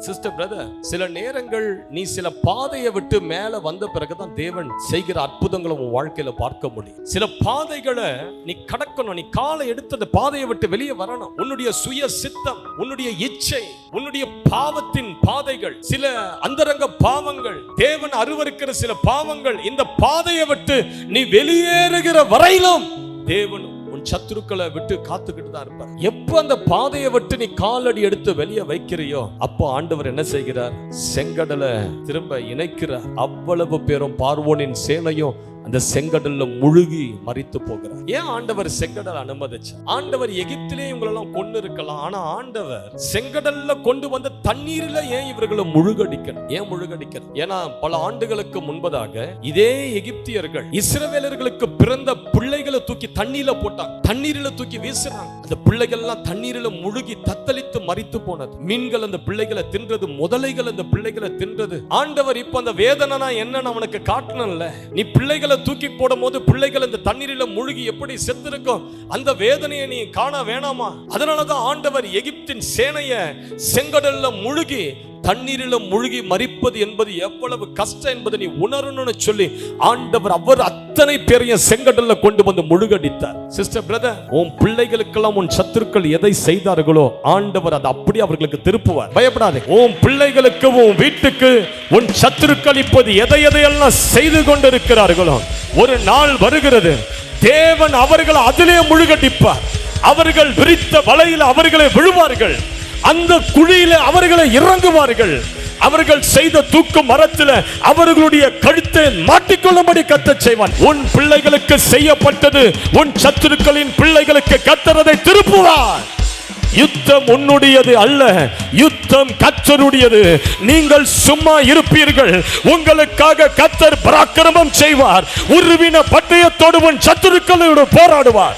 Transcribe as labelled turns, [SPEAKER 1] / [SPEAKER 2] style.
[SPEAKER 1] Sister brother, சில நேரங்கள் நீ சில பாதையை விட்டு மேல வந்த பிறகுதான் தேவன் செய்கிற அற்புதங்களை உன் வாழ்க்கையில பார்க்க முடியும். சில பாதைகளை நீ கடக்கணும். நீ காலை எடுத்து அந்த பாதையை விட்டு வெளியே வரணும். உன்னுடைய சுய சித்தம், உன்னுடைய இச்சை, உன்னுடைய பாவத்தின் பாதைகள், சில அந்தரங்க பாவங்கள், தேவன் அருவருக்கிற சில பாவங்கள், இந்த பாதையை விட்டு நீ வெளியேறுகிற வரையிலும் தேவன் உன் சத்துருக்களை விட்டு காத்துக்கிட்டு தான் இருப்பார். எப்ப அந்த பாதையை விட்டு நீ காலடி எடுத்து வெளியே வைக்கிறியோ அப்போ ஆண்டவர் என்ன செய்கிறார்? செங்கடலை திரும்ப இணைக்கிறார். அவ்வளவு பேரும் பார்வோனின் சேனையும் அந்த செங்கடல்ல முழுகி மரித்து போகிறார். ஏன் ஆண்டவர் செங்கடல் அனுமதிச்சு? ஆண்டவர் எகிப்திலே இவங்களெல்லாம் கொண்டு இருக்கலாம். ஆனா ஆண்டவர் செங்கடல்ல கொண்டு வந்த தண்ணீரில ஏன் இவர்களை முழுகடிக்கணும்? ஏன் முழுகடிக்கணும்? ஏன்னா பல ஆண்டுகளுக்கு முன்பதாக இதே எகிப்தியர்கள் இஸ்ரவேலர்களுக்கு பிறந்த பிள்ளைகளை தூக்கி தண்ணீர்ல போட்டாங்க, தண்ணீரில தூக்கி வீசினாங்க. அந்த பிள்ளைகள் எல்லாம் தண்ணீரில முழுகி தத்தளித்து மரித்து போனது. மீன்கள் அந்த பிள்ளைகளை தின்றது, முதலைகள் அந்த பிள்ளைகளை தின்றது. ஆண்டவர் இப்ப அந்த வேதனை என்னன்னு அவனுக்கு காட்டணும்ல. நீ பிள்ளைகளை தூக்கி போடும் போது பிள்ளைகள் இந்த தண்ணீரில முழுகி எப்படி செத்திருக்கும், அந்த வேதனையை நீ காண வேணாமா? அதனாலதான் ஆண்டவர் எகிப்தின் சேனையை செங்கடல்ல முழுகி தண்ணீரில முழுகி மரிப்பது என்பது எவ்வளவு கஷ்டம் என்பதை நீ உணரணும்னு சொல்லி ஆண்டவர் அவர் அத்தனை பேரையும் செங்கடல்ல கொண்டு வந்து முழுகடித்தார். சிஸ்டர் பிரதர், உன் பிள்ளைகளுக்கெல்லாம் உன் சத்துருக்கள் எதை செய்தார்களோ ஆண்டவர் அதை அப்படியே அவர்களுக்கு திருப்புவார். பயப்படாதே. உன் பிள்ளைகளுக்கு, உன் வீட்டுக்கு உன் சத்துருக்கள் இப்போது எதையெல்லாம் செய்து கொண்டிருக்கிறார்களோ ஒரு நாள் வருகிறது, தேவன் அவர்கள் அதிலே முழுகடிப்பார். அவர்கள் விரித்த வலையில் அவர்களை விழுவார்கள். அந்த குழியில அவர்களை இறங்குவார்கள். அவர்கள் செய்த தூக்கு மரத்தில் அவர்களுடைய கழுத்தை மாட்டிக்கொள்ளும்படி கர்த்தர் செய்வான். உன் பிள்ளைகளுக்கு செய்யப்பட்டது உன் சத்துருக்களின் பிள்ளைகளுக்கு கர்த்தர் அதை திருப்புவார். யுத்தம் உன்னுடையது அல்ல, யுத்தம் கர்த்தருடையது. நீங்கள் சும்மா இருப்பீர்கள். உங்களுக்காக கர்த்தர் பராக்கிரமம் செய்வார். உருவின பட்டயத்தோடு உன் சத்துருக்களோடு போராடுவார்.